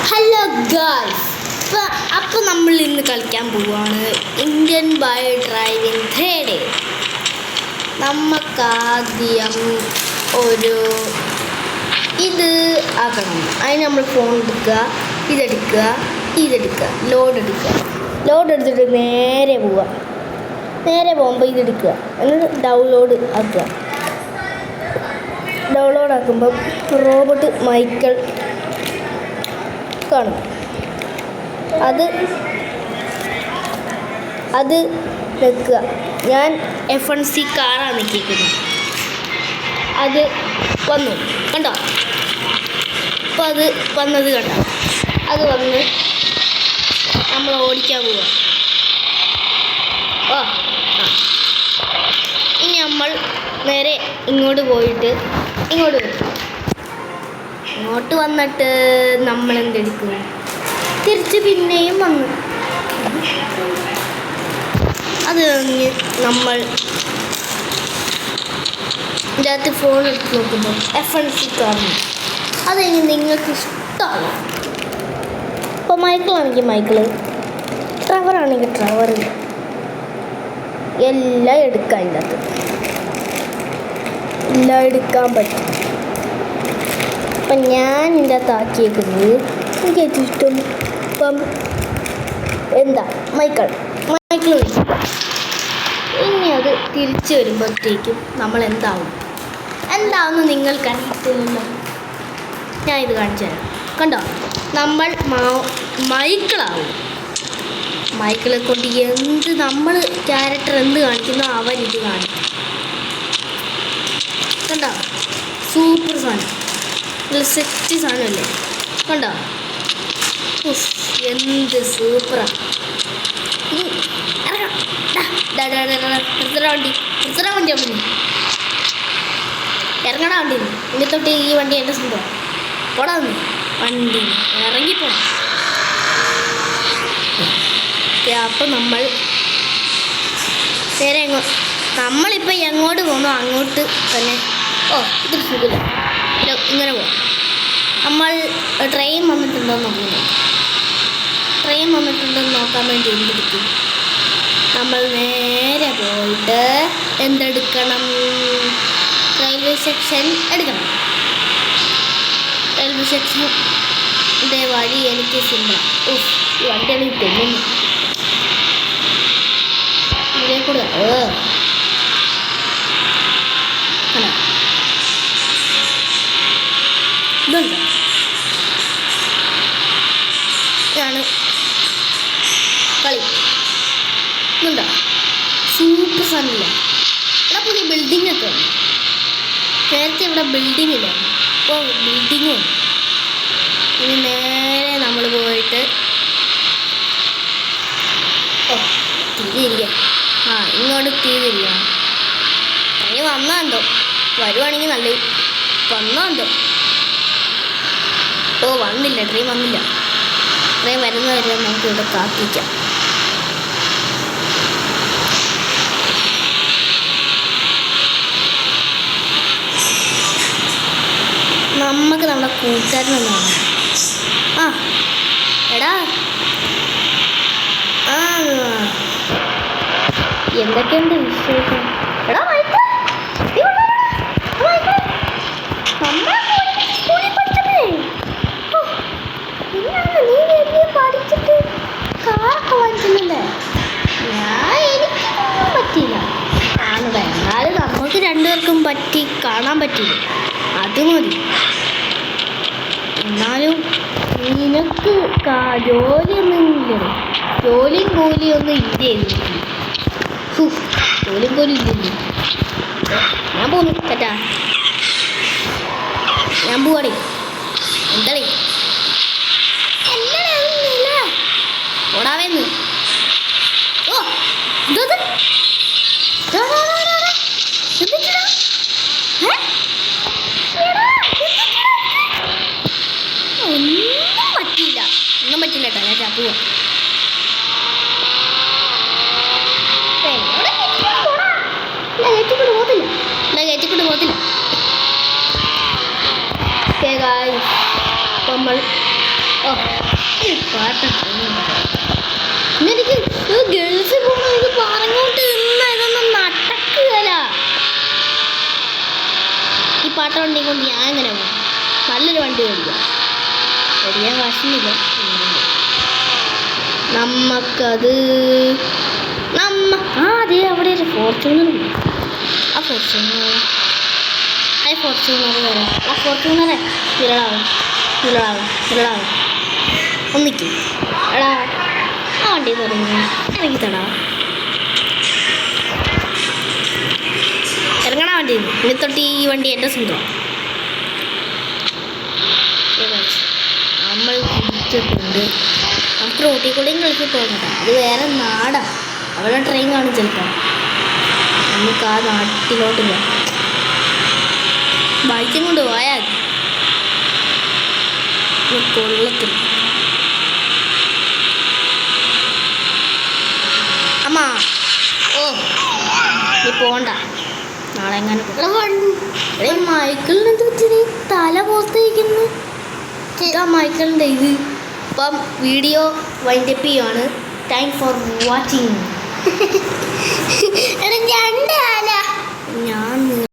Hello guys, അപ്പോൾ നമ്മൾ ഇന്ന് കളിക്കാൻ പോവുകയാണ് ഇന്ത്യൻ ബൈക്ക് ഡ്രൈവിംഗ് 3D. നമുക്കാദ്യം ഒരു ഇത് ആക്കണം. അതിന് നമ്മൾ ഫോൺ എടുക്കുക, ഇതെടുക്കുക, ലോഡ് എടുത്തിട്ട് നേരെ പോകുമ്പോൾ ഇതെടുക്കുക, എന്നിട്ട് ഡൗൺലോഡ് ആക്കുമ്പോൾ റോബോട്ട് മൈക്കിൾ കാണും. അത് വെക്കുക. ഞാൻ F1C കാറാണ് നിൽക്കുന്നത്. അത് വന്നു കണ്ടോ? അപ്പോൾ അത് വന്നത് കണ്ടോ? അത് വന്ന് നമ്മൾ ഓടിക്കാൻ പോവുക. ഇനി നമ്മൾ നേരെ ഇങ്ങോട്ട് പോയിട്ട് ഇങ്ങോട്ട് വന്നിട്ട് നമ്മൾ എന്തെടുക്കും? തിരിച്ച് പിന്നെയും വന്നു. അത് കഴിഞ്ഞ് നമ്മൾ ഇതിനകത്ത് ഫോൺ എടുത്ത് നോക്കുമ്പോൾ F1C കാണുന്നു. അത് കഴിഞ്ഞ് നിങ്ങൾക്ക് ഇഷ്ടമാണ്. ഇപ്പോൾ മൈക്കിളാണെങ്കിൽ മൈക്കിള്, ട്രവറാണെങ്കിൽ ട്രവർ, എല്ലാം എടുക്കാം. ഇതിനകത്ത് എല്ലാം എടുക്കാൻ പറ്റും. അപ്പം ഞാൻ ഇതിൻ്റെ അകത്ത് ആക്കിയേക്കുന്നത് എനിക്ക് ഏറ്റവും ഇഷ്ടം ഇപ്പം മൈക്കിൾ ഇനി അത് തിരിച്ച് വരുമ്പോഴത്തേക്കും നമ്മൾ എന്താവുമെന്ന് നിങ്ങൾക്ക് അറിയത്തില്ലല്ലോ. ഞാൻ ഇത് കാണിച്ചു തരാം. കണ്ടോ? നമ്മൾ മൈക്കിളാവും. മൈക്കിളെ കൊണ്ട് നമ്മൾ ക്യാരക്ടർ എന്ത് കാണിക്കുന്നോ അവരിത് കാണിക്കും. കണ്ടോ? സൂപ്പർ സാധനം, നല്ല സെറ്റ് സാധനമല്ലേ? കണ്ടോ? എന്ത് സൂപ്പറാണ്. ഇറങ്ങണ വണ്ടി ഇനി തൊട്ട് ഈ വണ്ടി എൻ്റെ സ്വന്തം. പോടാ വണ്ടി ഇറങ്ങിപ്പോണം. അപ്പം നമ്മളിപ്പോൾ എങ്ങോട്ട് പോകണോ അങ്ങോട്ട് തന്നെ. ഇത് സുഖമില്ല, ഇങ്ങനെ പോകാം. നമ്മൾ ട്രെയിൻ വന്നിട്ടുണ്ടോ നോക്കാൻ വേണ്ടി എന്തെടുക്കും? നമ്മൾ നേരെ പോയിട്ട് എന്തെടുക്കണം? റെയിൽവേ സെക്ഷൻ എടുക്കണം. റെയിൽവേ സെക്ഷൻ്റെ വഴി എനിക്ക് സിമ്പിളാണ്. ഈ വണ്ടിയാണ് ഈ പെണ്ണുന്നു ഇതിലേ കൂടെ. ഇതുണ്ടോ? ഇതാണ് കളി. ഇതുണ്ടോ? സൂപ്പർ സാധനമില്ല. ഇവിടെ പുതിയ ബിൽഡിങ്ങൊക്കെ ഉണ്ട്. നേരത്തെ ഇവിടെ ബിൽഡിംഗ് ഇല്ല, ഇപ്പോൾ ബിൽഡിങ്ങും ഉണ്ട്. ഇനി നേരെ നമ്മൾ പോയിട്ട് തിരികെ ഇങ്ങോട്ട് തിരികെ ട്രെയിൻ വന്നോ വരുവാണെങ്കിൽ നല്ലത്. വന്നോ വന്നില്ല. ട്രെയിൻ വന്നില്ല. ട്രെയിൻ വരുന്നവരെ നമുക്ക് ഇവിടെ കാത്തിരിക്കാം. നമുക്ക് നമ്മുടെ കൂട്ടുകാരനൊന്നാണ്. എടാ എന്തൊക്കെയുണ്ട് വിശേഷം? എടാ പഠിച്ചിട്ട് കാറൊക്കെ വാങ്ങിക്കുന്നുണ്ടേ. എനിക്കൊന്നും പറ്റിയില്ല. എന്നാലും നമുക്ക് രണ്ടുപേർക്കും കാണാൻ പറ്റില്ല. അത് മതി. എന്നാലും നിനക്ക് ജോലിയൊന്നും ഇല്ലല്ലോ. ജോലിയും കൂലിയൊന്നും ഇല്ലായിരുന്നു. ജോലിയും കൂലി ഇല്ലല്ലോ. ഞാൻ പോന്നു കേട്ടാ. ഞാൻ പോവാടേ. എന്താടേ ഓടാവേന്ന്? ഒന്നും പറ്റില്ല കേട്ടോ. ഞാൻ പോവാ. കയറ്റിക്കൊണ്ട് പോകത്തില്ല. നമ്മൾ ഓ ഈ പാട്ട് എനിക്ക് ഗൾഫിൽ പോകുമ്പോൾ എനിക്ക് പറഞ്ഞോട്ട് ഇന്ന് ഇതൊന്നും നടക്കുകയല്ല. ഈ പാട്ട് വണ്ടിക്കൊണ്ട് ഞാൻ എങ്ങനെ പോകും? നല്ലൊരു വണ്ടി മേടിക്കാം. മേടിക്കാൻ കാശില്ല. നമുക്കത് അതെ അവിടെ ഒരു ഫോർച്യൂണർ ഉണ്ട്. ആ ഫോർച്യൂണർ വരാം. ആ ഫോർച്യൂണറെ ഇരളാവും ഒന്നിക്ക് എടാ ആ വണ്ടി തുടങ്ങി ഇറങ്ങി തടാ. ഇറങ്ങണ വണ്ടി ഇനി തൊട്ട് ഈ വണ്ടി എൻ്റെ സ്വന്തമാണ്. നമ്മൾ കുടിച്ചിട്ടുണ്ട്. നമുക്ക് റോട്ടിൽ കൂടെയും കളിച്ച് പോകുന്നത്. അത് വേറെ നാടാണ്. അവിടെ ട്രെയിൻ കാണും ചിലപ്പോൾ. നമുക്ക് ആ നാട്ടിലോട്ടില്ല. ബൈക്കും കൊണ്ട് പോയാൽ കൊള്ളത്തിൽ. അമ്മ ഓ നീ പോണ്ട. നാളെ എങ്ങനെ മൈക്കിളിന് എന്ത് വെച്ചിട്ട് തല പോസ്തിരിക്കുന്നു. മൈക്കിളിൻ്റെ ഇത് ഇപ്പം വീഡിയോ വൈൻഡപ്പ് ചെയ്യുവാണ്. Thanks for watching. ഞാൻ